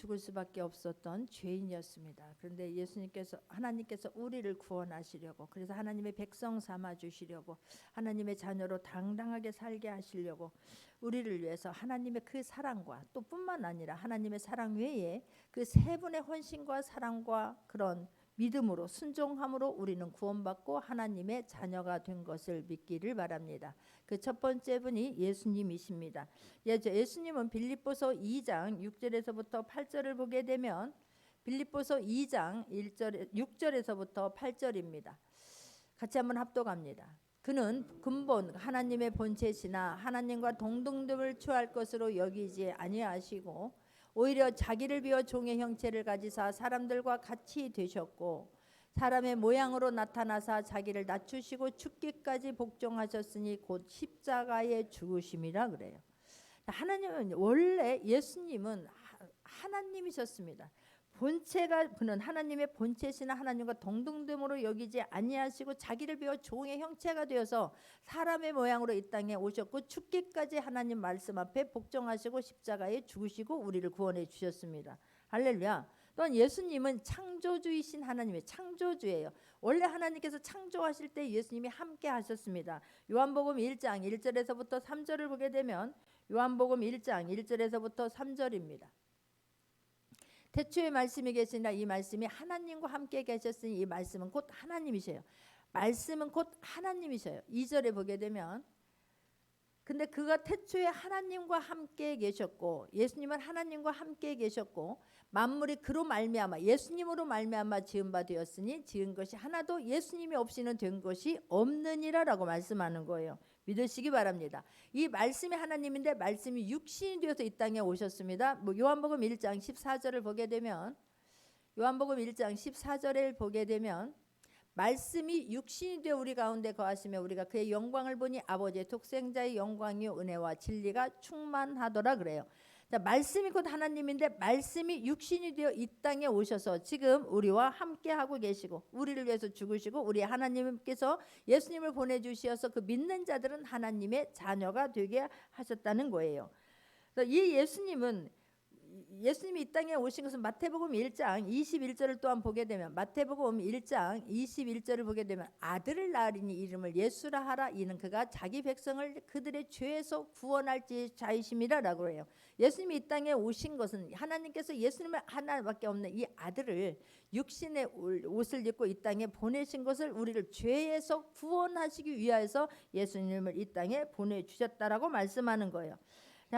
죽을 수밖에 없었던 죄인이었습니다. 그런데 하나님께서 우리를 구원하시려고, 그래서 하나님의 백성 삼아 주시려고, 하나님의 자녀로 당당하게 살게 하시려고 우리를 위해서 하나님의 그 사랑과, 또 뿐만 아니라 하나님의 사랑 외에 그 세 분의 헌신과 사랑과 그런 믿음으로, 순종함으로 우리는 구원받고 하나님의 자녀가 된 것을 믿기를 바랍니다. 그 첫 번째 분이 예수님이십니다. 예수님은 빌립보서 2장 6절에서부터 8절을 보게 되면, 빌립보서 2장 6절에서부터 8절입니다. 같이 한번 합독합니다. 그는 근본 하나님의 본체시나 하나님과 동등됨을 취할 것으로 여기지 아니하시고 오히려 자기를 비워 종의 형체를 가지사 사람들과 같이 되셨고 사람의 모양으로 나타나사 자기를 낮추시고 죽기까지 복종하셨으니 곧 십자가에 죽으심이라 그래요. 하나님은 원래 예수님은 하나님이셨습니다. 본체가, 그는 하나님의 본체시나 하나님과 동등됨으로 여기지 아니하시고 자기를 비워 종의 형체가 되어서 사람의 모양으로 이 땅에 오셨고 죽기까지 하나님 말씀 앞에 복종하시고 십자가에 죽으시고 우리를 구원해 주셨습니다. 할렐루야. 또한 예수님은 창조주이신 하나님의 창조주예요. 원래 하나님께서 창조하실 때 예수님이 함께 하셨습니다. 요한복음 1장 1절에서부터 3절을 보게 되면, 요한복음 1장 1절에서부터 3절입니다. 태초에 말씀이 계시나 이 말씀이 하나님과 함께 계셨으니 이 말씀은 곧 하나님이셔요. 말씀은 곧 하나님이셔요. 2절에 보게 되면, 근데 그가 태초에 하나님과 함께 계셨고, 예수님은 하나님과 함께 계셨고 만물이 그로 말미암아, 예수님으로 말미암아 지은 바 되었으니 지은 것이 하나도 예수님이 없이는 된 것이 없느니라라고 말씀하는 거예요. 믿으시기 바랍니다. 이 말씀이 하나님인데 말씀이 육신이 되어서 이 땅에 오셨습니다. 요한복음 1장 14절을 보게 되면, 요한복음 1장 14절을 보게 되면 말씀이 육신이 되어 우리 가운데 거하시며 우리가 그의 영광을 보니 아버지의 독생자의 영광이요 은혜와 진리가 충만하더라 그래요. 자, 말씀이 곧 하나님인데 말씀이 육신이 되어 이 땅에 오셔서 지금 우리와 함께 하고 계시고 우리를 위해서 죽으시고 우리 하나님께서 예수님을 보내주셔서 그 믿는 자들은 하나님의 자녀가 되게 하셨다는 거예요. 이 예수님이 이 땅에 오신 것은 마태복음 1장 21절을 또한 보게 되면, 마태복음 1장 21절을 보게 되면 아들을 낳으리니 이름을 예수라 하라. 이는 그가 자기 백성을 그들의 죄에서 구원할 자이심이라라고 해요. 예수님이 이 땅에 오신 것은 하나님께서 예수님을 하나밖에 없는 이 아들을 육신의 옷을 입고 이 땅에 보내신 것을 우리를 죄에서 구원하시기 위하여서 예수님을 이 땅에 보내주셨다라고 말씀하는 거예요.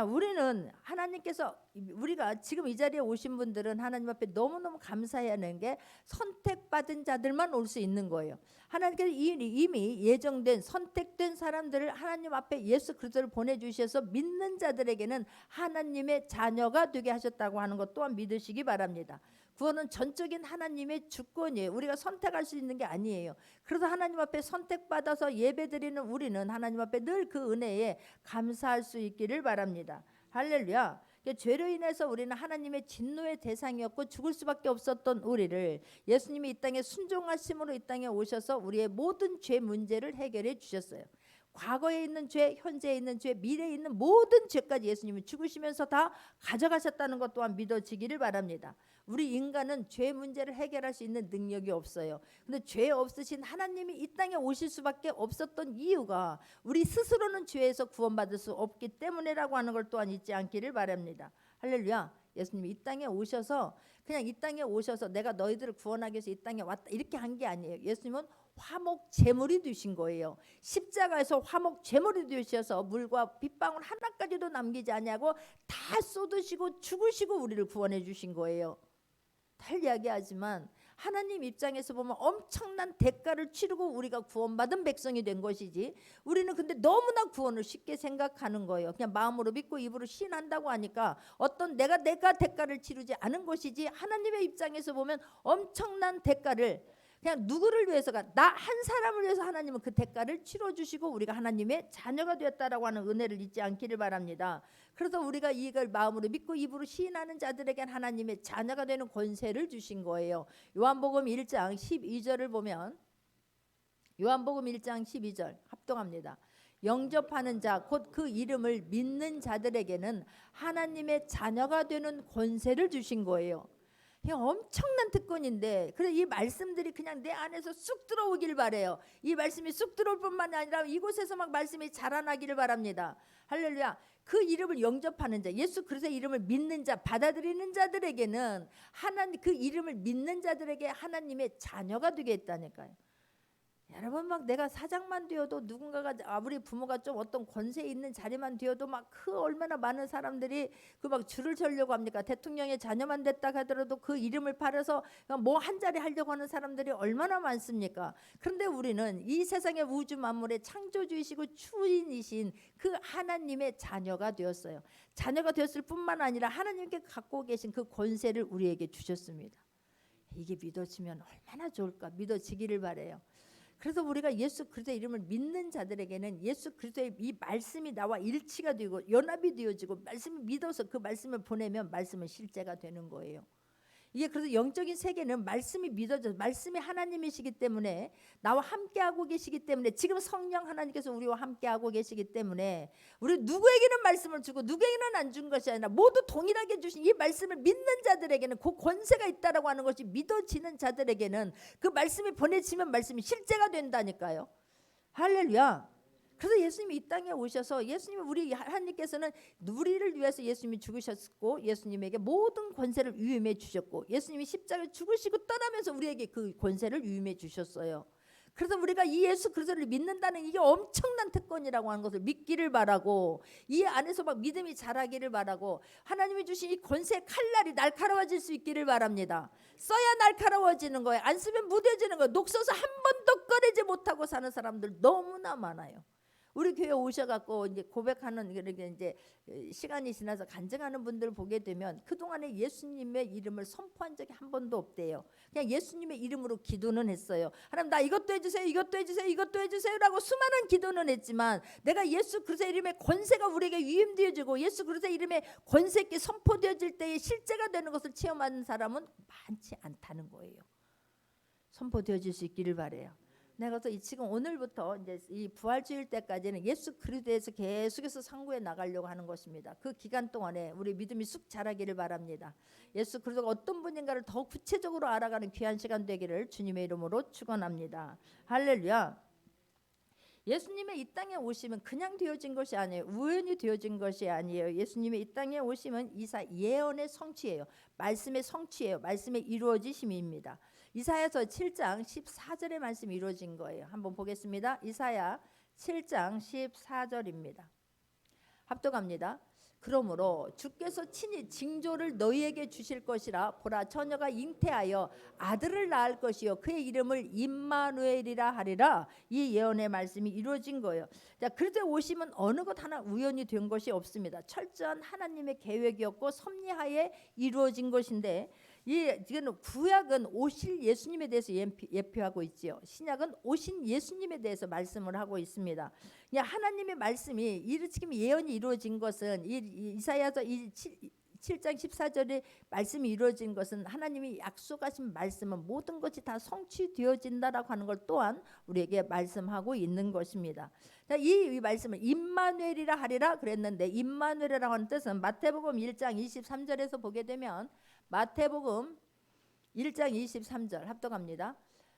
우리는 하나님께서, 우리가 지금 이 자리에 오신 분들은 하나님 앞에 너무너무 감사해야 하는 게 선택받은 자들만 올 수 있는 거예요. 하나님께서 이미 예정된 선택된 사람들을 하나님 앞에 예수 그리스도를 보내주셔서 믿는 자들에게는 하나님의 자녀가 되게 하셨다고 하는 것 또한 믿으시기 바랍니다. 구원은 전적인 하나님의 주권이에요. 우리가 선택할 수 있는 게 아니에요. 그래서 하나님 앞에 선택받아서 예배드리는 우리는 하나님 앞에 늘 그 은혜에 감사할 수 있기를 바랍니다. 할렐루야. 죄로 인해서 우리는 하나님의 진노의 대상이었고 죽을 수밖에 없었던 우리를 예수님이 이 땅에 순종하심으로 이 땅에 오셔서 우리의 모든 죄 문제를 해결해 주셨어요. 과거에 있는 죄, 현재에 있는 죄, 미래에 있는 모든 죄까지 예수님이 죽으시면서 다 가져가셨다는 것 또한 믿어지기를 바랍니다. 우리 인간은 죄 문제를 해결할 수 있는 능력이 없어요. 근데 죄 없으신 하나님이 이 땅에 오실 수밖에 없었던 이유가 우리 스스로는 죄에서 구원받을 수 없기 때문이라고 하는 걸 또한 잊지 않기를 바랍니다. 할렐루야. 예수님이 이 땅에 오셔서 그냥 이 땅에 오셔서 내가 너희들을 구원하기 위해서 이 땅에 왔다 이렇게 한 게 아니에요. 예수님은 화목 제물이 되신 거예요. 십자가에서 화목 제물이 되셔서 물과 빗방울 하나까지도 남기지 아니하고 다 쏟으시고 죽으시고 우리를 구원해 주신 거예요. 달 이야기하지만 하나님 입장에서 보면 엄청난 대가를 치르고 우리가 구원받은 백성이 된 것이지, 우리는 근데 너무나 구원을 쉽게 생각하는 거예요. 그냥 마음으로 믿고 입으로 신한다고 하니까 어떤 내가 대가를 치르지 않은 것이지, 하나님의 입장에서 보면 엄청난 대가를, 그냥 누구를 위해서가, 나 한 사람을 위해서 하나님은 그 대가를 치러주시고 우리가 하나님의 자녀가 되었다라고 하는 은혜를 잊지 않기를 바랍니다. 그래서 우리가 이걸 마음으로 믿고 입으로 시인하는 자들에겐 하나님의 자녀가 되는 권세를 주신 거예요. 요한복음 1장 12절을 보면, 요한복음 1장 12절 합동합니다. 영접하는 자, 곧 그 이름을 믿는 자들에게는 하나님의 자녀가 되는 권세를 주신 거예요. 이 엄청난 특권인데, 그래서 이 말씀들이 그냥 내 안에서 쑥 들어오길 바래요. 이 말씀이 쑥 들어올 뿐만 아니라 이곳에서 막 말씀이 자라나기를 바랍니다. 할렐루야. 그 이름을 영접하는 자, 예수 그리스도의 이름을 믿는 자, 받아들이는 자들에게는 하나님, 그 이름을 믿는 자들에게 하나님의 자녀가 되겠다니까요. 여러분, 막 내가 사장만 되어도 누군가가, 우리 부모가 좀 어떤 권세 있는 자리만 되어도 막 그 얼마나 많은 사람들이 그 막 줄을 서려고 합니까? 대통령의 자녀만 됐다 하더라도 그 이름을 팔아서 뭐 한 자리 하려고 하는 사람들이 얼마나 많습니까? 그런데 우리는 이 세상의 우주 만물의 창조주이시고 주인이신 그 하나님의 자녀가 되었어요. 자녀가 되었을 뿐만 아니라 하나님께 갖고 계신 그 권세를 우리에게 주셨습니다. 이게 믿어지면 얼마나 좋을까? 믿어지기를 바래요. 그래서 우리가 예수 그리스도의 이름을 믿는 자들에게는 예수 그리스도의 이 말씀이 나와 일치가 되고 연합이 되어지고, 말씀을 믿어서 그 말씀을 보내면 말씀은 실제가 되는 거예요. 이게 그래서 영적인 세계는 말씀이 믿어져, 말씀이 하나님이시기 때문에, 나와 함께하고 계시기 때문에, 지금 성령 하나님께서 우리와 함께하고 계시기 때문에 우리 누구에게는 말씀을 주고 누구에게는 안 준 것이 아니라 모두 동일하게 주신 이 말씀을 믿는 자들에게는 그 권세가 있다라고 하는 것이 믿어지는 자들에게는 그 말씀이 보내지면 말씀이 실제가 된다니까요. 할렐루야. 그래서 예수님이 이 땅에 오셔서, 예수님이 우리 하나님께서는 우리를 위해서 예수님이 죽으셨고, 예수님에게 모든 권세를 위임해 주셨고, 예수님이 십자가에 죽으시고 떠나면서 우리에게 그 권세를 위임해 주셨어요. 그래서 우리가 이 예수 그리스도를 믿는다는 이게 엄청난 특권이라고 하는 것을 믿기를 바라고, 이 안에서 막 믿음이 자라기를 바라고, 하나님이 주신 이 권세의 칼날이 날카로워질 수 있기를 바랍니다. 써야 날카로워지는 거예요. 안 쓰면 무뎌지는 거예요. 녹서서 한 번도 꺼내지 못하고 사는 사람들 너무나 많아요. 우리 교회 오셔갖고 이제 고백하는, 이렇게 이제 시간이 지나서 간증하는 분들 보게 되면 그동안에 예수님의 이름을 선포한 적이 한 번도 없대요. 그냥 예수님의 이름으로 기도는 했어요. 하나님, 나 이것도 해주세요, 이것도 해주세요, 이것도 해주세요라고 수많은 기도는 했지만, 내가 예수 그리스도의 이름의 권세가 우리에게 위임되어지고 예수 그리스도의 이름의 권세 있게 선포되어질 때에 실제가 되는 것을 체험하는 사람은 많지 않다는 거예요. 선포되어질 수 있기를 바래요. 내가 그래서 지금 오늘부터 이제 이 부활주일 때까지는 예수 그리스도에서 계속해서 상고해 나가려고 하는 것입니다. 그 기간 동안에 우리 믿음이 쑥 자라기를 바랍니다. 예수 그리스도가 어떤 분인가를 더 구체적으로 알아가는 귀한 시간 되기를 주님의 이름으로 축원합니다. 할렐루야. 예수님의 이 땅에 오심은 그냥 되어진 것이 아니에요. 우연히 되어진 것이 아니에요. 예수님의 이 땅에 오심은 이사 예언의 성취예요. 말씀의 성취예요. 말씀의 이루어지심입니다. 이사야서 7장 14절의 말씀이 이루어진 거예요. 한번 보겠습니다. 이사야 7장 14절입니다. 합독합니다. 그러므로 주께서 친히 징조를 너희에게 주실 것이라. 보라, 처녀가 잉태하여 아들을 낳을 것이요 그의 이름을 임마누엘이라 하리라. 이 예언의 말씀이 이루어진 거예요. 자, 그리스도의 오심은 어느 것 하나 우연히 된 것이 없습니다. 철저한 하나님의 계획이었고 섭리하에 이루어진 것인데, 지금 구약은 오실 예수님에 대해서 예표하고 있지요. 신약은 오신 예수님에 대해서 말씀을 하고 있습니다. 하나님의 말씀이 지금 예언이 이루어진 것은, 이사야서 7장 14절에 말씀이 이루어진 것은, 하나님이 약속하신 말씀은 모든 것이 다 성취되어진다라고 하는 걸 또한 우리에게 말씀하고 있는 것입니다. 자, 이 말씀을 임마누엘이라 하리라 그랬는데, 임마누엘이라고 하는 뜻은 마태복음 1장 23절에서 보게 되면, 마태복음 1장 23절 합독합니다.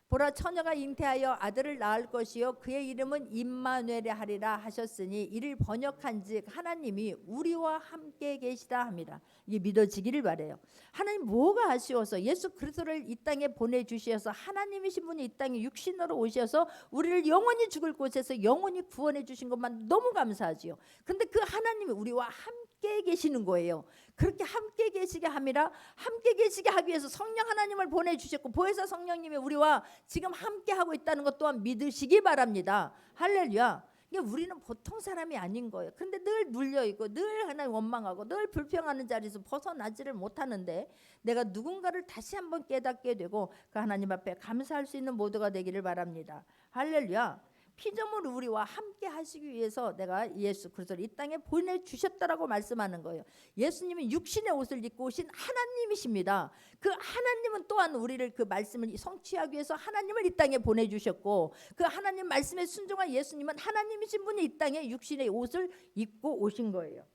보라, 처녀가 잉태하여 아들을 낳을 것이요 그의 이름은 임마누엘이 하리라 하셨으니, 이를 번역한즉 하나님이 우리와 함께 계시다 합니다. 이게 믿어지기를 바래요. 하나님 뭐가 아쉬워서 예수 그리스도를 이 땅에 보내주셔서, 하나님이신 분이 이 땅에 육신으로 오셔서 우리를 영원히 죽을 곳에서 영원히 구원해 주신 것만 너무 감사하지요. 근데 그 하나님이 우리와 함께 계시는 거예요. 그렇게 함께 계시게 함이라, 함께 계시게 하기 위해서 성령 하나님을 보내주셨고, 보혜사 성령님이 우리와 지금 함께 하고 있다는 것 또한 믿으시기 바랍니다. 할렐루야. 우리는 보통 사람이 아닌 거예요. 근데 늘 눌려있고 늘 하나님 원망하고 늘 불평하는 자리에서 벗어나지를 못하는데, 내가 누군가를 다시 한번 깨닫게 되고 그 하나님 앞에 감사할 수 있는 모두가 되기를 바랍니다. 할렐루야. 피조물 우리와 함께 하시기 위해서 내가 예수 그리스도를 이 땅에 보내주셨다라고 말씀하는 거예요. 예수님은 육신의 옷을 입고 오신 하나님이십니다. 그 하나님은 또한 우리를 그 말씀을 성취하기 위해서 하나님을 이 땅에 보내주셨고, 그 하나님 말씀에 순종한 예수님은 하나님이신 분이 이 땅에 육신의 옷을 입고 오신 거예요.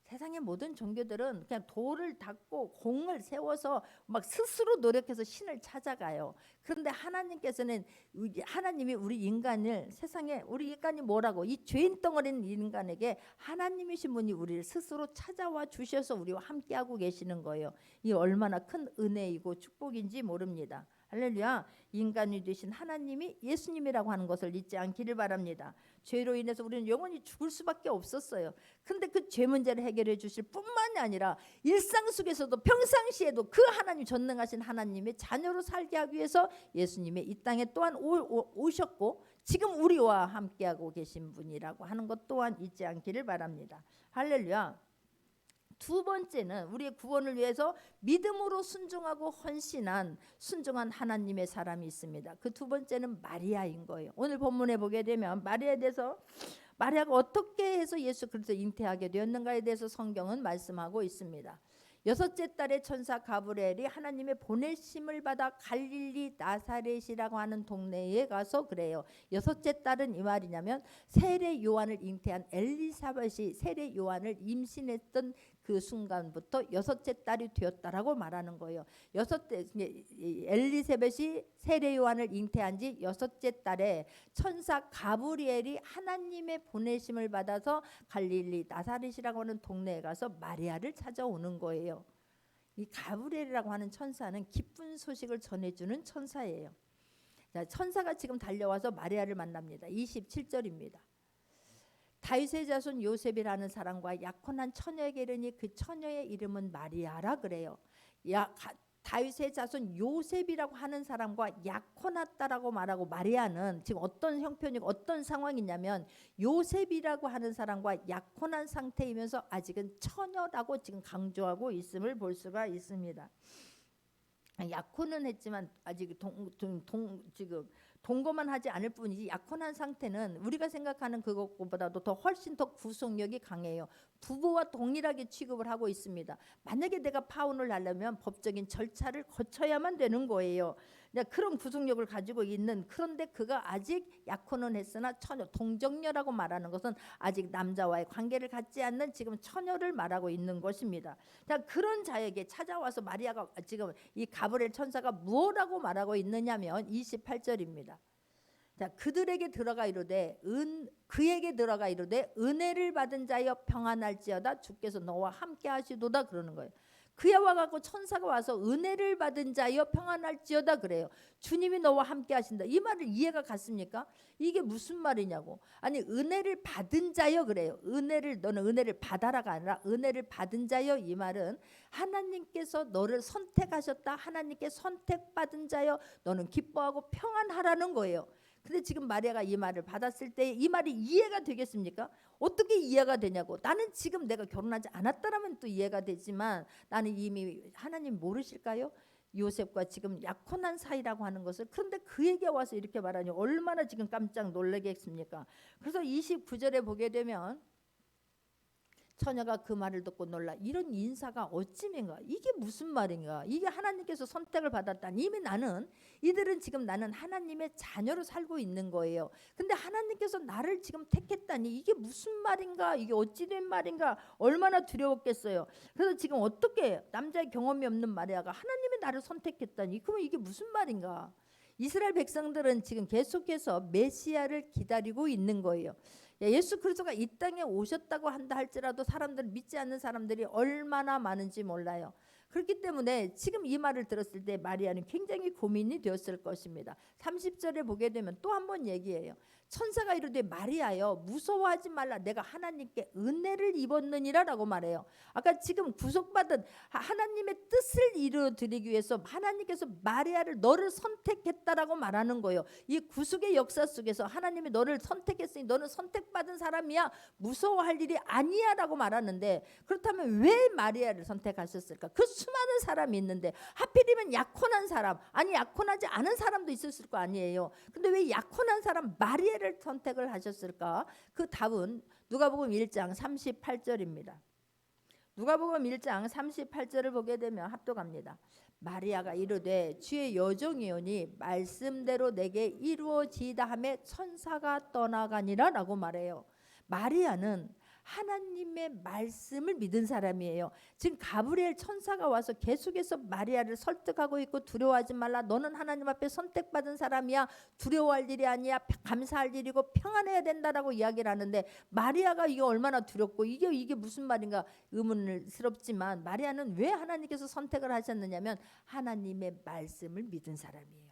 세상의 모든 종교들은 그냥 돌을 닦고 공을 세워서 막 스스로 노력해서 신을 찾아가요. 그런데 하나님께서는, 하나님이 우리 인간을, 세상에 우리 인간이 뭐라고, 이 죄인 덩어리는 인간에게 하나님이신 분이 우리를 스스로 찾아와 주셔서 우리와 함께하고 계시는 거예요. 이 얼마나 큰 은혜이고 축복인지 모릅니다. 할렐루야. 인간이 되신 하나님이 예수님이라고 하는 것을 잊지 않기를 바랍니다. 죄로 인해서 우리는 영원히 죽을 수밖에 없었어요. 근데 그 죄 문제를 해결해 주실 뿐만이 아니라 일상 속에서도 평상시에도 그 하나님, 전능하신 하나님의 자녀로 살게 하기 위해서 예수님이 이 땅에 또한 오셨고 지금 우리와 함께하고 계신 분이라고 하는 것 또한 잊지 않기를 바랍니다. 할렐루야. 두 번째는 우리의 구원을 위해서 믿음으로 순종하고 순종한 하나님의 사람이 있습니다. 그 두 번째는 마리아인 거예요. 오늘 본문에 보게 되면 마리아에 대해서, 마리아가 어떻게 해서 예수 그리스도 잉태하게 되었는가에 대해서 성경은 말씀하고 있습니다. 여섯째 달에 천사 가브리엘이 하나님의 보내심을 받아 갈릴리 나사렛이라고 하는 동네에 가서 그래요. 여섯째 달은 이 말이냐면 세례 요한을 잉태한 엘리사벳이 세례 요한을 임신했던 그 순간부터 여섯째 달이 되었다라고 말하는 거예요. 엘리사벳이 세례 요한을 잉태한 지 여섯째 달에 천사 가브리엘이 하나님의 보내심을 받아서 갈릴리 나사렛이라고 하는 동네에 가서 마리아를 찾아오는 거예요. 이 가브리엘이라고 하는 천사는 기쁜 소식을 전해주는 천사예요. 자, 천사가 지금 달려와서 마리아를 만납니다. 27절입니다. 다윗의 자손 요셉이라는 사람과 약혼한 처녀에게 이르니 그 처녀의 이름은 마리아라 그래요. 다윗의 자손 요셉이라고 하는 사람과 약혼했다라고 말하고, 마리아는 지금 어떤 형편이고 어떤 상황이냐면 요셉이라고 하는 사람과 약혼한 상태이면서 아직은 처녀라고 지금 강조하고 있음을 볼 수가 있습니다. 약혼은 했지만 아직 지금 동거만 하지 않을 뿐이지, 약혼한 상태는 우리가 생각하는 그것보다도 더 훨씬 더 구속력이 강해요. 부부와 동일하게 취급을 하고 있습니다. 만약에 내가 파혼을 하려면 법적인 절차를 거쳐야만 되는 거예요. 그런 구속력을 가지고 있는, 그런데 그가 아직 약혼은 했으나 처녀, 동정녀라고 말하는 것은 아직 남자와의 관계를 갖지 않는 지금 처녀를 말하고 있는 것입니다. 그런 자에게 찾아와서 마리아가, 지금 이 가브리엘 천사가 무엇라고 말하고 있느냐면 28절입니다. 자, 그에게 들어가 이르되 은혜를 받은 자여 평안할지어다, 주께서 너와 함께 하시도다 그러는 거예요. 그에 와갖고 천사가 와서 은혜를 받은 자여 평안할지어다 그래요. 주님이 너와 함께 하신다. 이 말을 이해가 갔습니까? 이게 무슨 말이냐고. 아니, 은혜를 받은 자여 그래요. 너는 은혜를 받아라가 아니라 은혜를 받은 자여, 이 말은 하나님께서 너를 선택하셨다, 하나님께 선택받은 자여 너는 기뻐하고 평안하라는 거예요. 근데 지금 마리아가 이 말을 받았을 때 이 말이 이해가 되겠습니까? 어떻게 이해가 되냐고. 나는 지금 내가 결혼하지 않았다라면 또 이해가 되지만, 나는 이미 하나님 모르실까요? 요셉과 지금 약혼한 사이라고 하는 것을. 그런데 그에게 와서 이렇게 말하니 얼마나 지금 깜짝 놀라겠습니까? 그래서 29절에 보게 되면 처녀가 그 말을 듣고 놀라 이런 인사가 어찌면가, 이게 무슨 말인가, 이게 하나님께서 선택을 받았다니, 이미 이들은 지금 나는 하나님의 자녀로 살고 있는 거예요. 근데 하나님께서 나를 지금 택했다니 이게 무슨 말인가, 이게 어찌된 말인가, 얼마나 두려웠겠어요. 그래서 지금 어떻게 남자의 경험이 없는 마리아가 하나님이 나를 선택했다니, 그러면 이게 무슨 말인가. 이스라엘 백성들은 지금 계속해서 메시아를 기다리고 있는 거예요. 예수 그리스도가 이 땅에 오셨다고 한다 할지라도 사람들은, 믿지 않는 사람들이 얼마나 많은지 몰라요. 그렇기 때문에 지금 이 말을 들었을 때 마리아는 굉장히 고민이 되었을 것입니다. 30절에 보게 되면 또 한 번 얘기해요. 천사가 이르되 마리아여 무서워하지 말라, 내가 하나님께 은혜를 입었느니라 라고 말해요. 아까 지금 구속받은 하나님의 뜻을 이루어드리기 위해서 하나님께서 마리아를, 너를 선택했다라고 말하는 거예요. 이 구속의 역사 속에서 하나님이 너를 선택했으니 너는 선택받은 사람이야, 무서워할 일이 아니야 라고 말하는데, 그렇다면 왜 마리아를 선택하셨을까? 그 수많은 사람이 있는데 하필이면 약혼한 사람, 아니 약혼하지 않은 사람도 있었을 거 아니에요. 근데 왜 약혼한 사람 마리아를 선택을 하셨을까? 그 답은 누가복음 1장 38절입니다. 누가복음 1장 38절을 보게 되면 합독합니다. 마리아가 이르되 주의 여종이오니 말씀대로 내게 이루어지이다 하매 천사가 떠나가니라라고 말해요. 마리아는 하나님의 말씀을 믿은 사람이에요. 지금 가브리엘 천사가 와서 계속해서 마리아를 설득하고 있고 두려워하지 말라. 너는 하나님 앞에 선택받은 사람이야. 두려워할 일이 아니야. 감사할 일이고 평안해야 된다라고 이야기를 하는데 마리아가 이게 얼마나 두렵고 이게 무슨 말인가 의문스럽지만 마리아는 왜 하나님께서 선택을 하셨느냐면 하나님의 말씀을 믿은 사람이에요.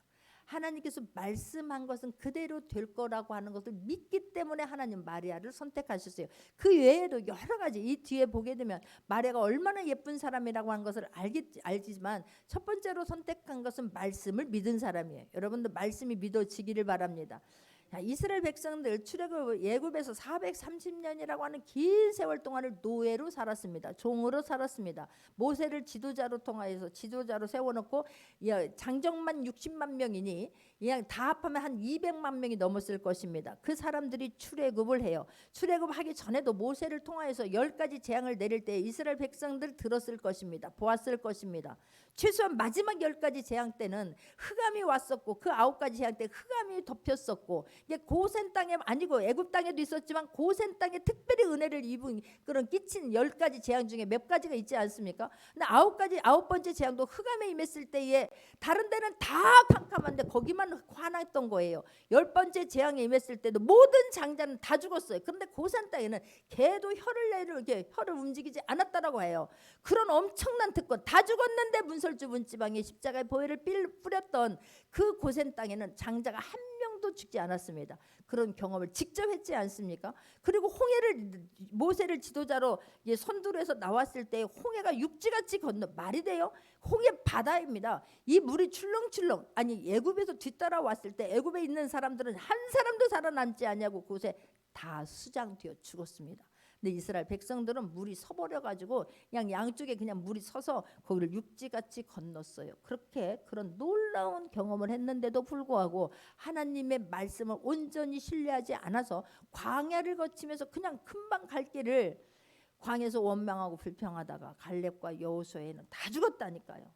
하나님께서 말씀한 것은 그대로 될 거라고 하는 것을 믿기 때문에 하나님 마리아를 선택하셨어요. 그 외에도 여러 가지 이 뒤에 보게 되면 마리아가 얼마나 예쁜 사람이라고 하는 것을 알지만 첫 번째로 선택한 것은 말씀을 믿은 사람이에요. 여러분들 말씀이 믿어지기를 바랍니다. 이스라엘 백성들 출애굽 예굽에서 430년이라고 하는 긴 세월 동안을 노예로 살았습니다. 종으로 살았습니다. 모세를 지도자로 통하여서 지도자로 세워놓고 장정만 60만 명이니 그냥 다 합하면 한 200만 명이 넘었을 것입니다. 그 사람들이 출애굽을 해요. 출애굽하기 전에도 모세를 통하여서 10가지 재앙을 내릴 때 이스라엘 백성들 들었을 것입니다. 보았을 것입니다. 최소한 마지막 10가지 재앙 때는 흑암이 왔었고 그 9가지 재앙 때 흑암이 덮였었고 이게 고센 땅에 아니고 애굽 땅에도 있었지만 고센 땅에 특별히 은혜를 입은 그런 끼친 10가지 재앙 중에 몇 가지가 있지 않습니까? 근데 9번째 재앙도 흑암에 임했을 때에 다른 데는 다 캄캄한데 거기만 화났던 거예요. 10번째 재앙에 임했을 때도 모든 장자는 다 죽었어요. 그런데 고센 땅에는 개도 혀를 움직이지 않았다라고 해요. 그런 엄청난 특권 다 죽었는데 문설주 문지방에 십자가의 보혈을 뿌렸던 그 고센 땅에는 장자가 한 명도 죽지 않았습니다. 그런 경험을 직접 했지 않습니까? 그리고 모세를 지도자로 선두로해서 나왔을 때 홍해가 육지같이 건너 말이 돼요? 홍해 바다입니다. 이 물이 출렁출렁 아니 애굽에서 뒤따라왔을 때 애굽에 있는 사람들은 한 사람도 살아남지 않냐고 그곳에 다 수장되어 죽었습니다. 근데 이스라엘 백성들은 물이 서버려가지고 그냥 양쪽에 그냥 물이 서서 거기를 육지같이 건넜어요. 그렇게 그런 놀라운 경험을 했는데도 불구하고 하나님의 말씀을 온전히 신뢰하지 않아서 광야를 거치면서 그냥 금방 갈 길을 광야에서 원망하고 불평하다가 갈렙과 여호수아는 다 죽었다니까요.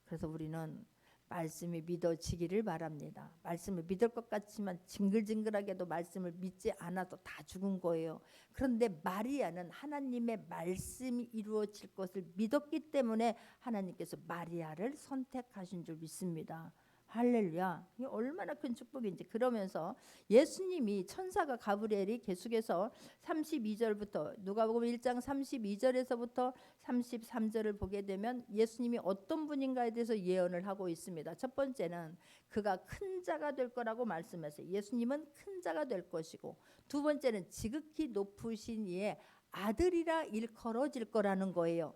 그래서 우리는 말씀이 믿어지기를 바랍니다. 말씀을 믿을 것 같지만 징글징글하게도 말씀을 믿지 않아도 다 죽은 거예요. 그런데 마리아는 하나님의 말씀이 이루어질 것을 믿었기 때문에 하나님께서 마리아를 선택하신 줄 믿습니다. 할렐루야. 이게 얼마나 큰 축복인지. 그러면서 예수님이 천사가 가브리엘이 계속해서 32절부터 누가복음 1장 32절에서부터 33절을 보게 되면 예수님이 어떤 분인가에 대해서 예언을 하고 있습니다. 첫 번째는 그가 큰 자가 될 거라고 말씀하세요. 예수님은 큰 자가 될 것이고, 두 번째는 지극히 높으신 이의 아들이라 일컬어질 거라는 거예요.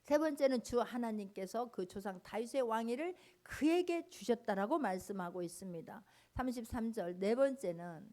세 번째는 주 하나님께서 그 조상 다윗의 왕위를 그에게 주셨다라고 말씀하고 있습니다. 33절 네 번째는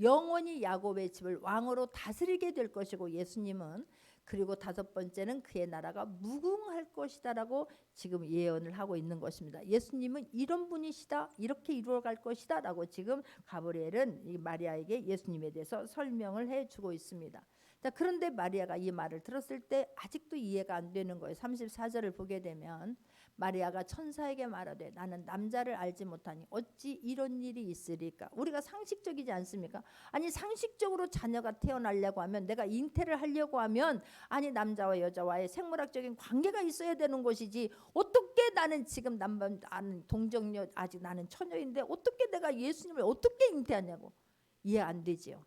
영원히 야곱의 집을 왕으로 다스리게 될 것이고 예수님은 그리고 다섯 번째는 그의 나라가 무궁할 것이다라고 지금 예언을 하고 있는 것입니다. 예수님은 이런 분이시다, 이렇게 이루어갈 것이다라고 지금 가브리엘은 이 마리아에게 예수님에 대해서 설명을 해주고 있습니다. 자, 그런데 마리아가 이 말을 들었을 때 아직도 이해가 안 되는 거예요. 34절을 보게 되면 마리아가 천사에게 말하되 나는 남자를 알지 못하니 어찌 이런 일이 있으리까. 우리가 상식적이지 않습니까? 아니 상식적으로 자녀가 태어나려고 하면 내가 잉태를 하려고 하면 아니 남자와 여자와의 생물학적인 관계가 있어야 되는 것이지 어떻게 나는 지금 나는 동정녀 아직 나는 처녀인데 어떻게 내가 예수님을 어떻게 잉태하냐고. 이해 안 되지요.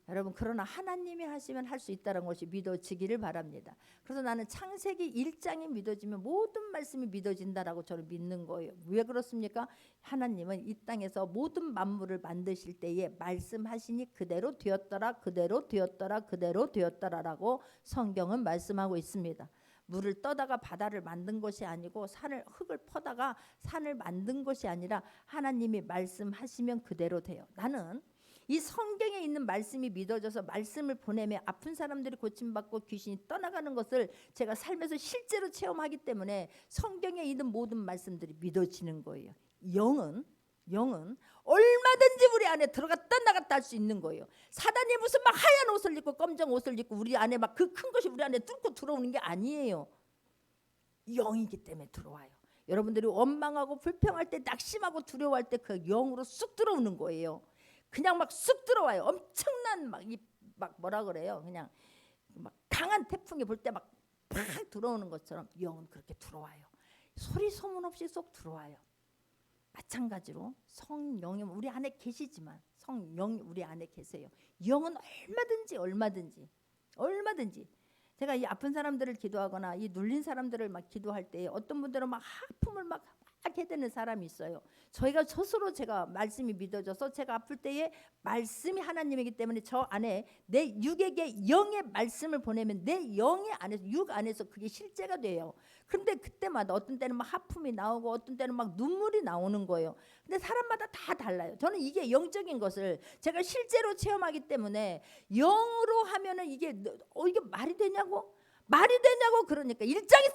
여러분 그러나 하나님이 하시면 할 수 있다는 것이 믿어지기를 바랍니다. 그래서 나는 창세기 1장이 믿어지면 모든 말씀이 믿어진다라고 저는 믿는 거예요. 왜 그렇습니까? 하나님은 이 땅에서 모든 만물을 만드실 때에 말씀하시니 그대로 되었더라 그대로 되었더라 그대로 되었더라라고 성경은 말씀하고 있습니다. 물을 떠다가 바다를 만든 것이 아니고 흙을 퍼다가 산을 만든 것이 아니라 하나님이 말씀하시면 그대로 돼요. 나는 이 성경에 있는 말씀이 믿어져서 말씀을 보내며 아픈 사람들이 고침받고 귀신이 떠나가는 것을 제가 삶에서 실제로 체험하기 때문에 성경에 있는 모든 말씀들이 믿어지는 거예요. 영은 얼마든지 우리 안에 들어갔다 나갔다 할 수 있는 거예요. 사단이 무슨 막 하얀 옷을 입고 검정 옷을 입고 우리 안에 막 그 큰 것이 우리 안에 뚫고 들어오는 게 아니에요. 영이기 때문에 들어와요. 여러분들이 원망하고 불평할 때, 낙심하고 두려워할 때 그 영으로 쑥 들어오는 거예요. 그냥 막 쑥 들어와요. 엄청난 막 뭐라 그래요? 그냥 막 강한 태풍이 불 때 막 팍 들어오는 것처럼 영은 그렇게 들어와요. 소리 소문 없이 쏙 들어와요. 마찬가지로 성령이 우리 안에 계시지만 성령이 우리 안에 계세요. 영은 얼마든지 제가 이 아픈 사람들을 기도하거나 이 눌린 사람들을 막 기도할 때 어떤 분들은 막 아픔을 막 해대는 사람이 있어요. 저희가 스스로 제가 말씀이 믿어져서 제가 아플 때에 말씀이 하나님이기 때문에 저 안에 내 육에게 영의 말씀을 보내면 내 영의 안에서 육 안에서 그게 실제가 돼요. 그런데 그때마다 어떤 때는 막 하품이 나오고 어떤 때는 막 눈물이 나오는 거예요. 근데 사람마다 다 달라요. 저는 이게 영적인 것을 제가 실제로 체험하기 때문에 영으로 하면은 이게 말이 되냐고? 그러니까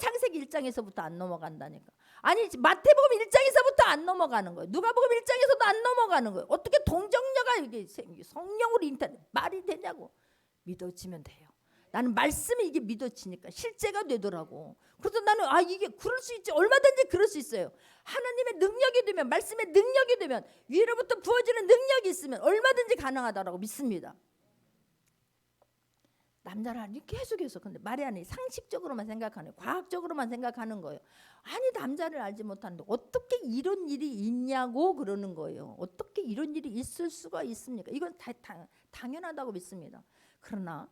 창세기 1장에서부터 안 넘어간다니까. 아니 마태복음 1장에서부터 안 넘어가는 거예요. 누가복음 1장에서도 안 넘어가는 거예요. 어떻게 동정녀가 이게 성령으로 잉태돼 말이 되냐고. 믿어지면 돼요. 나는 말씀이 이게 믿어지니까 실제가 되더라고. 그래서 나는 이게 그럴 수 있지. 얼마든지 그럴 수 있어요. 하나님의 능력이 되면 말씀의 능력이 되면 위로부터 부어지는 능력이 있으면 얼마든지 가능하다라고 믿습니다. 남자를 계속해서 근데 말이 아니에요. 상식적으로만 생각하는 거예요. 과학적으로만 생각하는 거예요. 아니 남자를 알지 못하는데 어떻게 이런 일이 있냐고 그러는 거예요. 어떻게 이런 일이 있을 수가 있습니까? 이건 당연하다고 믿습니다. 그러나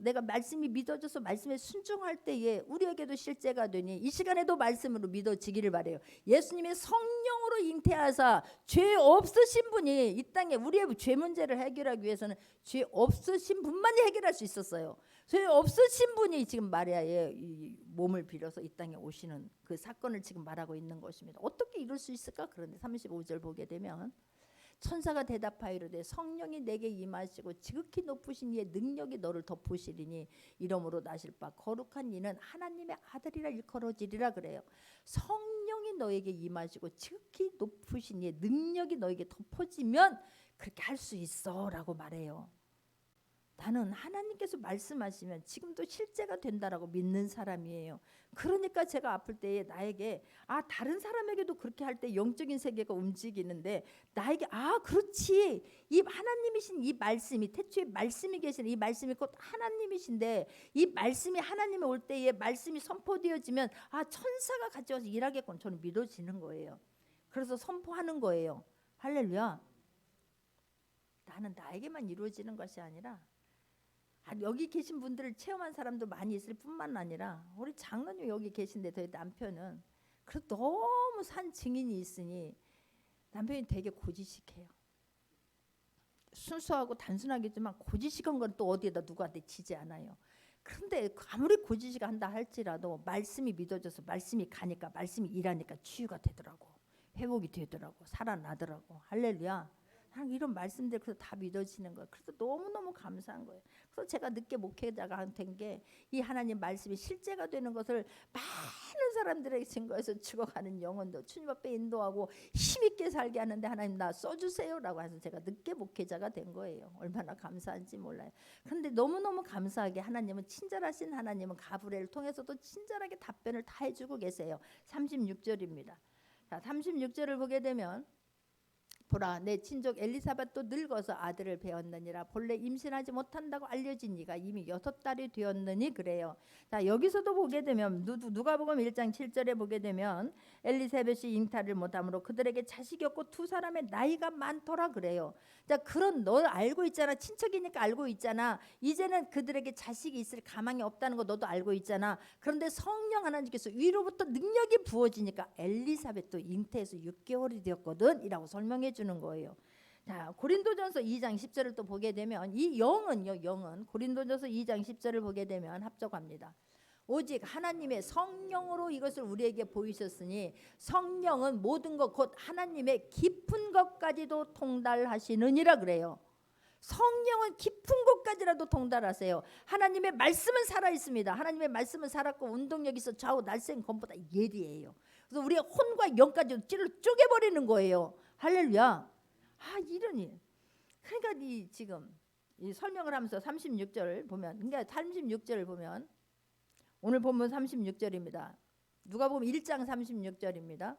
내가 말씀이 믿어져서 말씀에 순종할 때에 우리에게도 실제가 되니 이 시간에도 말씀으로 믿어지기를 바라요. 예수님이 성령으로 잉태하사 죄 없으신 분이 이 땅에 우리의 죄 문제를 해결하기 위해서는 죄 없으신 분만이 해결할 수 있었어요. 죄 없으신 분이 지금 마리아의 이 몸을 빌어서 이 땅에 오시는 그 사건을 지금 말하고 있는 것입니다. 어떻게 이룰 수 있을까? 그런데 35절 보게 되면 천사가 대답하여 이르되 성령이 내게 임하시고 지극히 높으신 이의 능력이 너를 덮으시리니 이러므로 나실 바 거룩한 이는 하나님의 아들이라 일컬어지리라 그래요. 성령이 너에게 임하시고 지극히 높으신 이의 능력이 너에게 덮어지면 그렇게 할 수 있어라고 말해요. 나는 하나님께서 말씀하시면 지금도 실제가 된다라고 믿는 사람이에요. 그러니까 제가 아플 때에 나에게 다른 사람에게도 그렇게 할 때 영적인 세계가 움직이는데 나에게 그렇지 이 하나님이신 이 말씀이 태초에 말씀이 계시는 이 말씀이 곧 하나님이신데 이 말씀이 하나님이 올 때에 말씀이 선포되어지면 천사가 같이 와서 일하겠군 저는 믿어지는 거예요. 그래서 선포하는 거예요. 할렐루야. 나는 나에게만 이루어지는 것이 아니라 여기 계신 분들을 체험한 사람도 많이 있을 뿐만 아니라 우리 장로님 여기 계신데 저희 남편은 그래서 너무 산 증인이 있으니 남편이 되게 고지식해요. 순수하고 단순하겠지만 고지식한 건 또 어디에다 누구한테 지지 않아요. 그런데 아무리 고지식한다 할지라도 말씀이 믿어져서 말씀이 가니까 말씀이 일하니까 치유가 되더라고. 회복이 되더라고. 살아나더라고. 할렐루야. 이런 말씀들 그래서 다 믿어지는 거예요. 그래서 너무너무 감사한 거예요. 그래서 제가 늦게 목회자가 된 게 이 하나님 말씀이 실제가 되는 것을 많은 사람들에게 증거해서 죽어가는 영혼도 주님 앞에 인도하고 힘있게 살게 하는데 하나님 나 써주세요라고 해서 제가 늦게 목회자가 된 거예요. 얼마나 감사한지 몰라요. 그런데 너무너무 감사하게 하나님은 친절하신 하나님은 가브리엘을 통해서도 친절하게 답변을 다 해주고 계세요. 36절입니다. 자, 36절을 보게 되면 보라 내 친족 엘리사벳도 늙어서 아들을 배었느니라 본래 임신하지 못한다고 알려진 이가 이미 6달이 되었느니 그래요. 자 여기서도 보게 되면 누가복음 1장 7절에 보게 되면 엘리사벳이 잉타를 못함으로 그들에게 자식이 없고 두 사람의 나이가 많더라 그래요. 자 그런 너 알고 있잖아. 친척이니까 알고 있잖아. 이제는 그들에게 자식이 있을 가망이 없다는 거 너도 알고 있잖아. 그런데 성령 하나님께서 위로부터 능력이 부어지니까 엘리사벳도 잉태해서 6개월이 되었거든 이라고 설명해 주는 거예요. 자, 고린도전서 2장 10절을 또 보게 되면 이 영은 고린도전서 2장 10절을 보게 되면 합적합니다. 오직 하나님의 성령으로 이것을 우리에게 보이셨으니 성령은 모든 것 곧 하나님의 깊은 것까지도 통달하시느니라 그래요. 성령은 깊은 곳까지라도 동달하세요. 하나님의 말씀은 살아있습니다. 하나님의 말씀은 살았고 운동력이 있어 좌우 날쌘 검보다 예리해요. 그래서 우리의 혼과 영까지 찌를 쪼개버리는 거예요. 할렐루야. 이러니 그러니까 지금 이 설명을 하면서 36절 보면, 그러니까 36절을 보면, 오늘 본문 36절입니다. 누가복음 1장 36절입니다.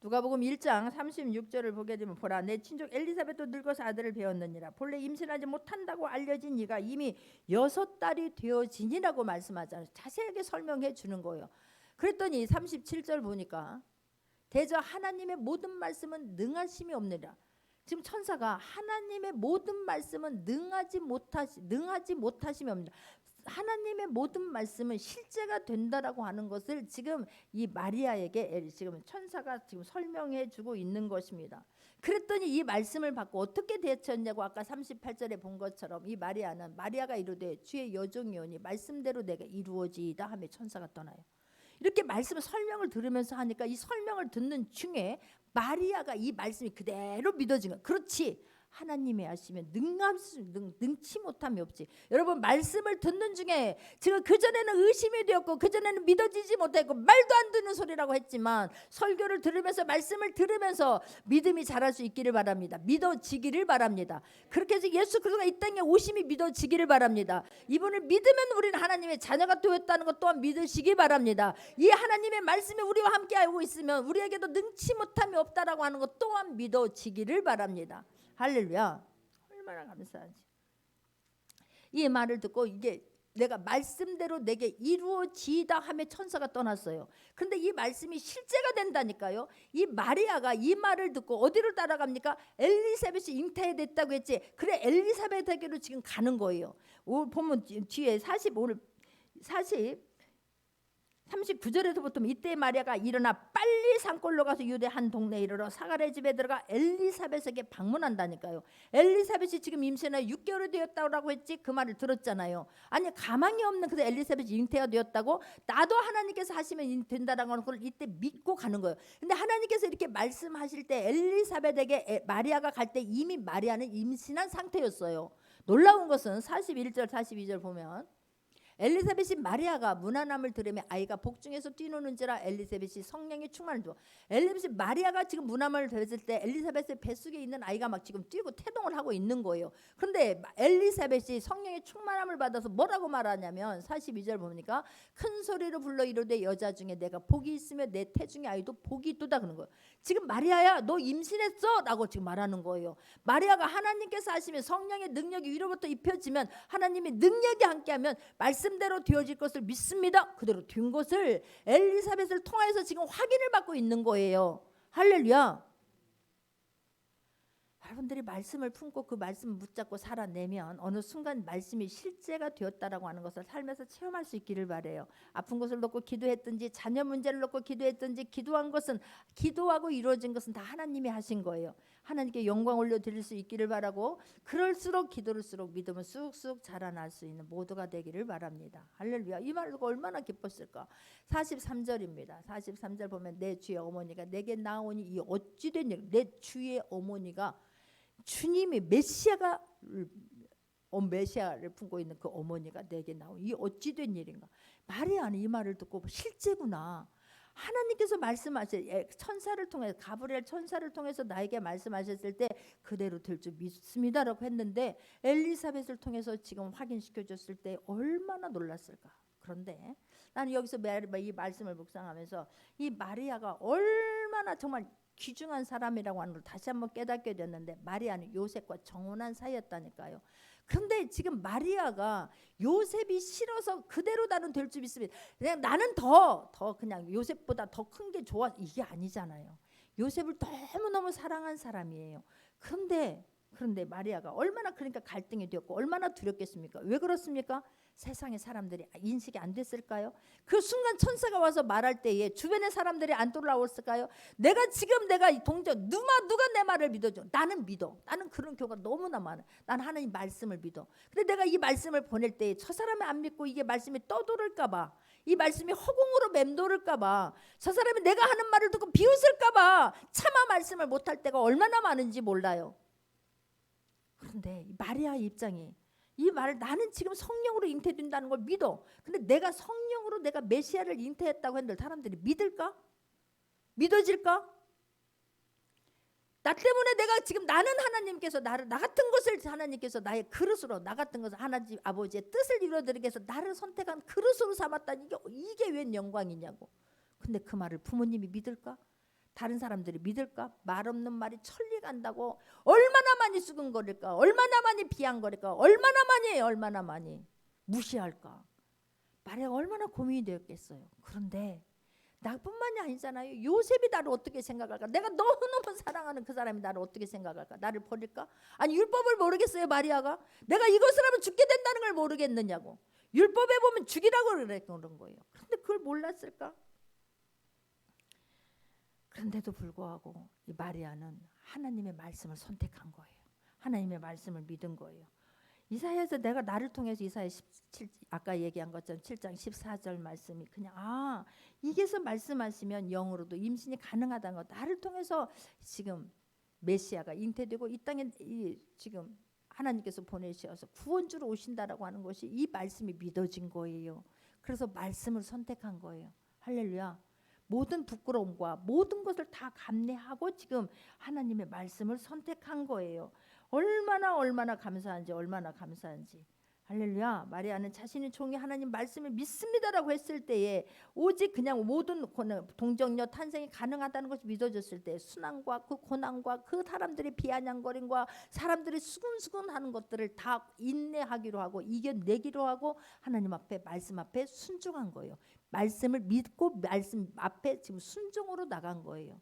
누가복음 1장 36절을 보게 되면, 보라 내 친족 엘리사벳도 늙어서 아들을 배웠느니라. 본래 임신하지 못한다고 알려진 이가 이미 6달이 되어지니라고 말씀하잖아요. 자세하게 설명해 주는 거예요. 그랬더니 37절 보니까 대저 하나님의 모든 말씀은 능하심이 없느니라. 지금 천사가 하나님의 모든 말씀은 능하지 못하심이 없느니라. 하나님의 모든 말씀은 실제가 된다라고 하는 것을 지금 이 마리아에게 지금 천사가 지금 설명해 주고 있는 것입니다. 그랬더니 이 말씀을 받고 어떻게 대처했냐고, 아까 38절에 본 것처럼 이 마리아가 이르되 주의 여종이오니 말씀대로 내가 이루어지이다 하며 천사가 떠나요. 이렇게 말씀을 설명을 들으면서 하니까 이 설명을 듣는 중에 마리아가 이 말씀이 그대로 믿어진 거예요. 그렇지, 하나님의 하시면 능치 못함이 없지. 여러분, 말씀을 듣는 중에 지금 그전에는 의심이 되었고 그전에는 믿어지지 못했고 말도 안 되는 소리라고 했지만, 설교를 들으면서 말씀을 들으면서 믿음이 자랄 수 있기를 바랍니다. 믿어지기를 바랍니다. 그렇게 해서 예수 그리스도가 이 땅에 오심이 믿어지기를 바랍니다. 이분을 믿으면 우리는 하나님의 자녀가 되었다는 것 또한 믿으시기 바랍니다. 이 하나님의 말씀이 우리와 함께 하고 있으면 우리에게도 능치 못함이 없다라고 하는 것 또한 믿어지기를 바랍니다. 할렐루야. 얼마나 감사하지. 이 말을 듣고 이게 내가 말씀대로 내게 이루어지다 하며 천사가 떠났어요. 그런데 이 말씀이 실제가 된다니까요. 이 마리아가 이 말을 듣고 어디로 따라갑니까? 엘리사벳이 잉태됐다고 했지. 그래, 엘리사벳에게로 지금 가는 거예요. 보면 뒤에 39절에서부터 이때 마리아가 일어나 빨리 산골로 가서 유대 한 동네에 이르러 사가랴 집에 들어가 엘리사벳에게 방문한다니까요. 엘리사벳이 지금 임신하여 6개월이 되었다고 했지. 그 말을 들었잖아요. 아니, 가망이 없는 그 엘리사벳이 잉태가 되었다고, 나도 하나님께서 하시면 된다라는 걸 이때 믿고 가는 거예요. 근데 하나님께서 이렇게 말씀하실 때 엘리사벳에게 마리아가 갈 때 이미 마리아는 임신한 상태였어요. 놀라운 것은 41절 42절 보면, 엘리사벳이 마리아가 문안함을 들으며 아이가 복중에서 뛰노는지라 엘리사벳이 성령이 충만을 엘리사벳이 마리아가 지금 문안함을 들었을 때 엘리사벳의 뱃속에 있는 아이가 막 지금 뛰고 태동을 하고 있는 거예요. 그런데 엘리사벳이 성령의 충만함을 받아서 뭐라고 말하냐면 42절 보니까 큰 소리로 불러 이르되 여자 중에 내가 복이 있으며 내 태중의 아이도 복이 있도다 그런 거예요. 지금 마리아야, 너 임신했어 라고 지금 말하는 거예요. 마리아가 하나님께서 하시면 성령의 능력이 위로부터 입혀지면, 하나님의 능력이 함께하면 말씀대로 되어질 것을 믿습니다. 그대로 된 것을 엘리사벳을 통해서 지금 확인을 받고 있는 거예요. 할렐루야. 여러분들이 말씀을 품고 그 말씀을 붙잡고 살아내면 어느 순간 말씀이 실제가 되었다라고 하는 것을 살면서 체험할 수 있기를 바라요. 아픈 것을 놓고 기도했든지 자녀 문제를 놓고 기도했든지 기도한 것은, 기도하고 이루어진 것은 다 하나님이 하신 거예요. 하나님께 영광 올려드릴 수 있기를 바라고, 그럴수록 기도를수록 믿음은 쑥쑥 자라날 수 있는 모두가 되기를 바랍니다. 할렐루야. 이 말을 듣고 얼마나 기뻤을까. 43절입니다. 43절 보면 내 주의 어머니가 내게 나오니 이 어찌 된 일. 내 주의 어머니가 주님이 메시아를 품고 있는 그 어머니가 내게 나오니 이 어찌 된 일인가. 마리아는 이 말을 듣고 실제구나. 하나님께서 말씀하실 천사를 통해서, 가브리엘 천사를 통해서 나에게 말씀하셨을 때 그대로 될 줄 믿습니다라고 했는데, 엘리사벳을 통해서 지금 확인시켜 줬을 때 얼마나 놀랐을까. 그런데 나는 여기서 이 말씀을 묵상하면서 이 마리아가 얼마나 정말 귀중한 사람이라고 하는 걸 다시 한번 깨닫게 됐는데, 마리아는 요셉과 정혼한 사이였다니까요. 그런데 지금 마리아가 요셉이 싫어서 그대로 나는 될 줄 믿습니다. 그냥 나는 더 그냥 요셉보다 더 큰 게 좋아, 이게 아니잖아요. 요셉을 너무너무 사랑한 사람이에요. 그런데 마리아가 얼마나 그러니까 갈등이 되었고 얼마나 두렵겠습니까? 왜 그렇습니까? 세상의 사람들이 인식이 안 됐을까요? 그 순간 천사가 와서 말할 때에 주변의 사람들이 안 돌아왔을까요? 내가 동정 누가 내 말을 믿어줘? 나는 믿어. 나는 그런 경우가 너무나 많아. 나는 하나님 말씀을 믿어. 근데 내가 이 말씀을 보낼 때 저 사람이 안 믿고 이게 말씀이 떠돌을까봐, 이 말씀이 허공으로 맴돌을까봐, 저 사람이 내가 하는 말을 듣고 비웃을까봐 차마 말씀을 못할 때가 얼마나 많은지 몰라요. 그런데 마리아의 입장이 이 말을 나는 지금 성령으로 잉태된다는 걸 믿어. 근데 내가 성령으로 내가 메시아를 잉태했다고 했는데 사람들이 믿을까? 믿어질까? 나 때문에 내가 지금 나는 하나님께서 나를 나 같은 것을 하나님께서 나의 그릇으로 나 같은 것을 하나님 아버지의 뜻을 이루어드리기 위해서 나를 선택한 그릇으로 삼았다니 이게 웬 영광이냐고. 근데 그 말을 부모님이 믿을까? 다른 사람들이 믿을까? 말 없는 말이 천리 간다고 얼마나 많이 수근거릴까? 얼마나 많이 비양거릴까? 얼마나 많이 무시할까? 말에 얼마나 고민이 되었겠어요. 그런데 나뿐만이 아니잖아요. 요셉이 나를 어떻게 생각할까? 내가 너무너무 사랑하는 그 사람이 나를 어떻게 생각할까? 나를 버릴까? 아니 율법을 모르겠어요 마리아가? 내가 이것을 하면 죽게 된다는 걸 모르겠느냐고. 율법에 보면 죽이라고 그런 거예요. 그런데 그걸 몰랐을까? 그런데도 불구하고 이 마리아는 하나님의 말씀을 선택한 거예요. 하나님의 말씀을 믿은 거예요. 이사야에서 내가 나를 통해서 이사야 17 아까 얘기한 것처럼 7장 14절 말씀이 그냥 이게서 말씀하시면 영으로도 임신이 가능하다는 것. 나를 통해서 지금 메시아가 잉태되고 이 땅에 지금 하나님께서 보내셔서 구원주로 오신다라고 하는 것이 이 말씀이 믿어진 거예요. 그래서 말씀을 선택한 거예요. 할렐루야. 모든 부끄러움과 모든 것을 다 감내하고 지금 하나님의 말씀을 선택한 거예요. 얼마나 감사한지. 할렐루야. 마리아는 자신의 종이 하나님 말씀을 믿습니다라고 했을 때에 오직 그냥 모든 동정녀 탄생이 가능하다는 것이 믿어졌을 때 순환과 그 고난과 그 사람들의 비아냥거림과 사람들이 수근수근하는 것들을 다 인내하기로 하고 이겨내기로 하고 하나님 앞에 말씀 앞에 순종한 거예요. 말씀을 믿고 말씀 앞에 지금 순종으로 나간 거예요.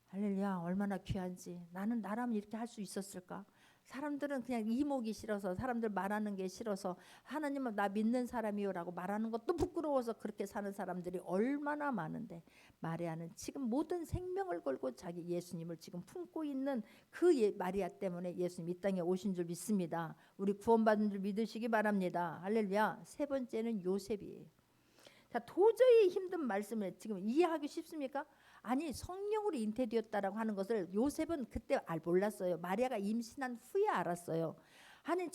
할렐루야. 얼마나 귀한지. 나라면 이렇게 할 수 있었을까? 사람들은 그냥 이목이 싫어서 사람들 말하는 게 싫어서 하나님은 나 믿는 사람이요라고 말하는 것도 부끄러워서 그렇게 사는 사람들이 얼마나 많은데 마리아는 지금 모든 생명을 걸고 자기 예수님을 지금 품고 있는 그 마리아 때문에 예수님 이 땅에 오신 줄 믿습니다. 우리 구원받은 줄 믿으시기 바랍니다. 할렐루야. 세 번째는 요셉이에요. 자, 도저히 힘든 말씀을 지금 이해하기 쉽습니까? 아니 성령으로 잉태되었다라고 하는 것을 요셉은 그때 몰랐어요. 마리아가 임신한 후에 알았어요. 아니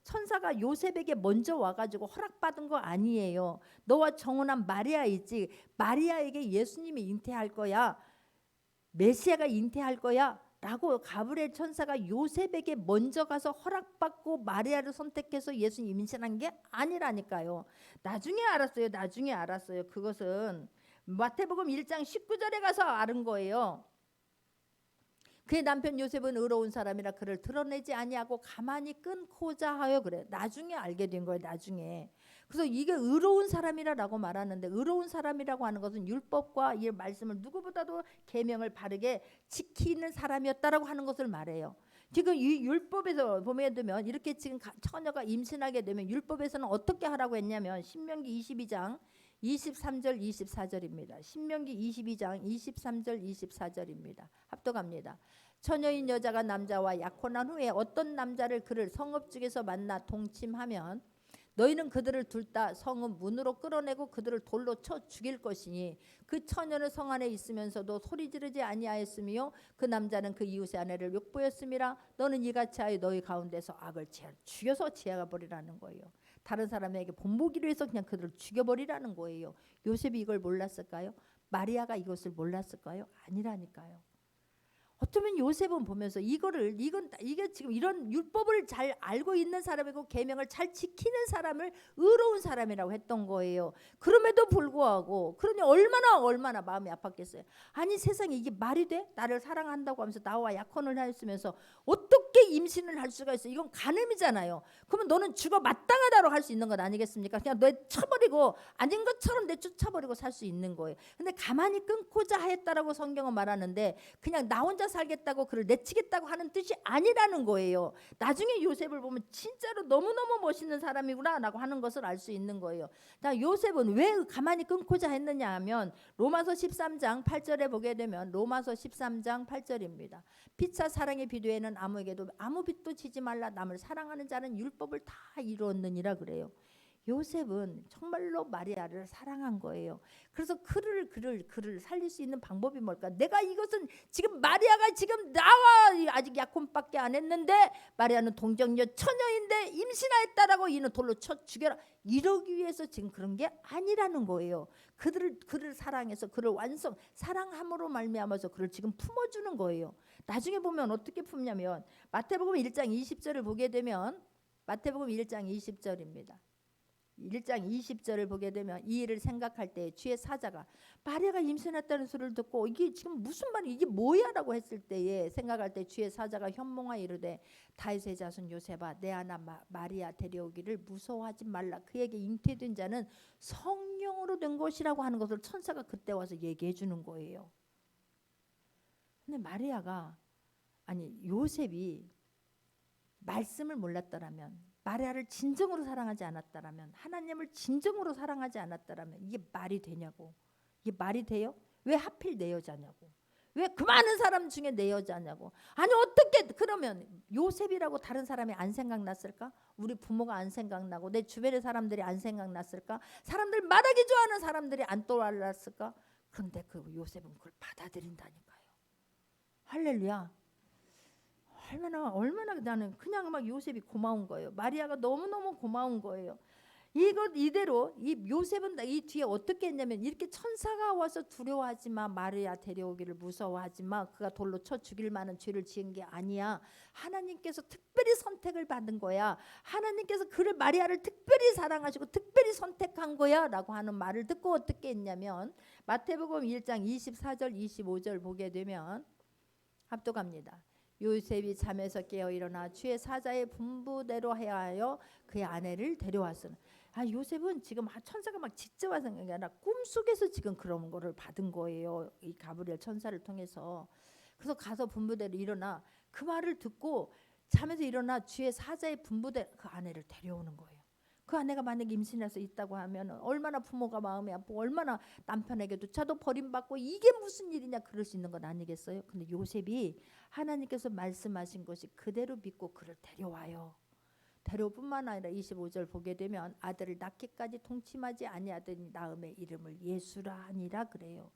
천사가 요셉에게 먼저 와가지고 허락받은 거 아니에요. 너와 정혼한 마리아 있지. 마리아에게 예수님이 잉태할 거야. 메시아가 잉태할 거야. 라고 가브리엘 천사가 요셉에게 먼저 가서 허락받고 마리아를 선택해서 예수님 임신한 게 아니라니까요. 나중에 알았어요. 그것은 마태복음 1장 19절에 가서 알은 거예요. 그의 남편 요셉은 의로운 사람이라 그를 드러내지 아니하고 가만히 끊고자 하여 그래. 나중에 알게 된 거예요. 나중에. 그래서 이게 의로운 사람이라고 말하는데 의로운 사람이라고 하는 것은 율법과 이 말씀을 누구보다도 계명을 바르게 지키는 사람이었다라고 하는 것을 말해요. 지금 이 율법에서 보면 이렇게 지금 처녀가 임신하게 되면 율법에서는 어떻게 하라고 했냐면 신명기 22장 23절 24절입니다. 신명기 22장 23절 24절입니다. 합독합니다. 처녀인 여자가 남자와 약혼한 후에 어떤 남자를 그를 성읍 중에서 만나 동침하면 너희는 그들을 둘 다 성읍 문으로 끌어내고 그들을 돌로 쳐 죽일 것이니 그 처녀는 성 안에 있으면서도 소리 지르지 아니하였으며 그 남자는 그 이웃의 아내를 욕보였음이라. 너는 이같이 하여 너희 가운데서 악을 죽여서 제하가 버리라는 거예요. 다른 사람에게 본보기로 해서 그냥 그들을 죽여버리라는 거예요. 요셉이 이걸 몰랐을까요? 마리아가 이것을 몰랐을까요? 아니라니까요. 어쩌면 요셉은 보면서 이게 지금 이런 율법을 잘 알고 있는 사람이고 계명을 잘 지키는 사람을 의로운 사람이라고 했던 거예요. 그럼에도 불구하고 그러니 얼마나 마음이 아팠겠어요. 아니 세상에 이게 말이 돼? 나를 사랑한다고 하면서 나와 약혼을 했으면서 어떻게 임신을 할 수가 있어? 이건 간음이잖아요. 그러면 너는 죽어 마땅하다고 할 수 있는 것 아니겠습니까? 그냥 내쳐버리고 아닌 것처럼 내쫓아버리고 살 수 있는 거예요. 근데 가만히 끊고자 하였다라고 성경은 말하는데 그냥 나 혼자 살겠다고 그를 내치겠다고 하는 뜻이 아니라는 거예요. 나중에 요셉을 보면 진짜로 너무너무 멋있는 사람이구나 라고 하는 것을 알 수 있는 거예요. 자, 요셉은 왜 가만히 끊고자 했느냐 하면 로마서 13장 8절에 보게 되면 로마서 13장 8절입니다. 피차 사랑의 비두에는 아무에게도 아무 빚도 지지 말라. 남을 사랑하는 자는 율법을 다 이루었느니라 그래요. 요셉은 정말로 마리아를 사랑한 거예요. 그래서 그를 살릴 수 있는 방법이 뭘까? 내가 이것은 지금 마리아가 지금 나와 아직 약혼밖에 안 했는데 마리아는 동정녀 처녀인데 임신하였다라고 이는 돌로 쳐 죽여라. 이러기 위해서 지금 그런 게 아니라는 거예요. 그를 사랑해서 그를 사랑함으로 말미암아서 그를 지금 품어주는 거예요. 나중에 보면 어떻게 품냐면 마태복음 1장 20절을 보게 되면 마태복음 1장 20절입니다. 1장 20절을 보게 되면 이 일을 생각할 때 주의 사자가 마리아가 임신했다는 소리를 듣고 이게 지금 무슨 말이 이게 뭐야 라고 했을 때에 생각할 때 주의 사자가 현몽하여 이르되 다윗의 자손 요셉아 내 아나 마리아 데려오기를 무서워하지 말라. 그에게 잉태된 자는 성령으로 된 것이라고 하는 것을 천사가 그때 와서 얘기해 주는 거예요. 근데 요셉이 말씀을 몰랐더라면, 마리아를 진정으로 사랑하지 않았다라면, 하나님을 진정으로 사랑하지 않았다라면 이게 말이 되냐고. 이게 말이 돼요? 왜 하필 내 여자냐고. 왜 그 많은 사람 중에 내 여자냐고. 아니 어떻게 그러면 요셉이라고 다른 사람이 안 생각났을까? 우리 부모가 안 생각나고 내 주변의 사람들이 안 생각났을까? 사람들 말하기 좋아하는 사람들이 안 떠올랐을까? 그런데 그 요셉은 그걸 받아들인다니까요. 할렐루야. 얼마나 나는 그냥 막 요셉이 고마운 거예요. 마리아가 너무너무 고마운 거예요. 이대로 이 요셉은 이 뒤에 어떻게 했냐면 이렇게 천사가 와서 두려워하지 마, 마리아 데려오기를 무서워하지 마, 그가 돌로 쳐 죽일 만한 죄를 지은 게 아니야. 하나님께서 특별히 선택을 받은 거야. 하나님께서 마리아를 특별히 사랑하시고 특별히 선택한 거야 라고 하는 말을 듣고 어떻게 했냐면 마태복음 1장 24절 25절 보게 되면 합독합니다. 요셉이 잠에서 깨어 일어나 주의 사자의 분부대로 하여 그의 아내를 데려왔으나. 요셉은 지금 천사가 막 직접 와서 게 아니라 꿈속에서 지금 그런 거를 받은 거예요. 이 가브리엘 천사를 통해서. 그래서 가서 분부대로 일어나 그 말을 듣고 잠에서 일어나 주의 사자의 분부대로 그 아내를 데려오는 거예요. 그 아내가 만약에 임신해서 있다고 하면 얼마나 부모가 마음이 아프고 얼마나 남편에게조차도 버림받고 이게 무슨 일이냐 그럴 수 있는 건 아니겠어요? 근데 요셉이 하나님께서 말씀하신 것이 그대로 믿고 그를 데려와요. 데려뿐만 아니라 25절 보게 되면 아들을 낳기까지 동침하지 아니하더니 낳음의 이름을 예수라 하니라 그래요.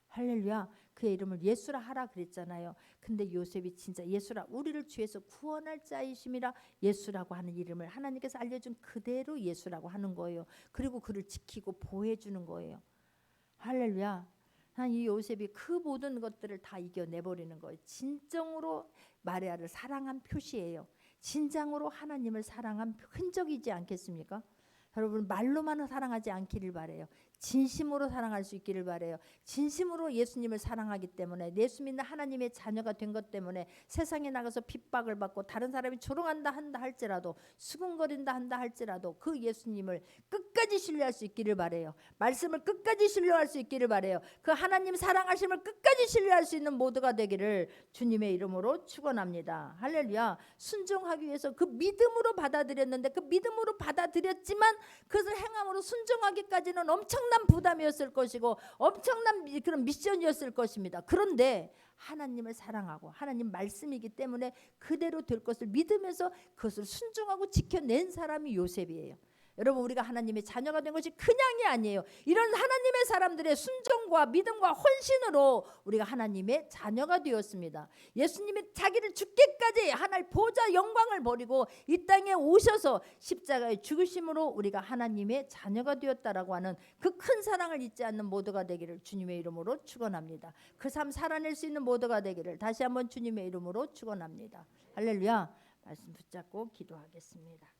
할렐루야. 그의 이름을 예수라 하라 그랬잖아요. 근데 요셉이 진짜 예수라, 우리를 죄에서 구원할 자이심이라 예수라고 하는 이름을 하나님께서 알려준 그대로 예수라고 하는 거예요. 그리고 그를 지키고 보호해주는 거예요. 할렐루야. 이 요셉이 그 모든 것들을 다 이겨내버리는 거예요. 진정으로 마리아를 사랑한 표시예요. 진정으로 하나님을 사랑한 흔적이지 않겠습니까? 여러분 말로만 사랑하지 않기를 바래요. 진심으로 사랑할 수 있기를 바래요. 진심으로 예수님을 사랑하기 때문에, 예수 믿는 하나님의 자녀가 된 것 때문에 세상에 나가서 핍박을 받고 다른 사람이 조롱한다 한다 할지라도, 수군거린다 한다 할지라도 그 예수님을 끝까지 신뢰할 수 있기를 바래요. 말씀을 끝까지 신뢰할 수 있기를 바래요. 그 하나님 사랑하심을 끝까지 신뢰할 수 있는 모두가 되기를 주님의 이름으로 축원합니다. 할렐루야. 순종하기 위해서 그 믿음으로 받아들였는데, 그 믿음으로 받아들였지만 그것을 행함으로 순종하기까지는 엄청난 부담이었을 것이고 엄청난 그런 미션이었을 것입니다. 그런데 하나님을 사랑하고 하나님 말씀이기 때문에 그대로 될 것을 믿으면서 그것을 순종하고 지켜낸 사람이 요셉이에요. 여러분 우리가 하나님의 자녀가 된 것이 그냥이 아니에요. 이런 하나님의 사람들의 순종과 믿음과 헌신으로 우리가 하나님의 자녀가 되었습니다. 예수님이 자기를 죽기까지 하나님 보좌 영광을 버리고 이 땅에 오셔서 십자가에 죽으심으로 우리가 하나님의 자녀가 되었다라고 하는 그 큰 사랑을 잊지 않는 모두가 되기를 주님의 이름으로 축원합니다. 그 삶 살아낼 수 있는 모두가 되기를 다시 한번 주님의 이름으로 축원합니다. 할렐루야. 말씀 붙잡고 기도하겠습니다.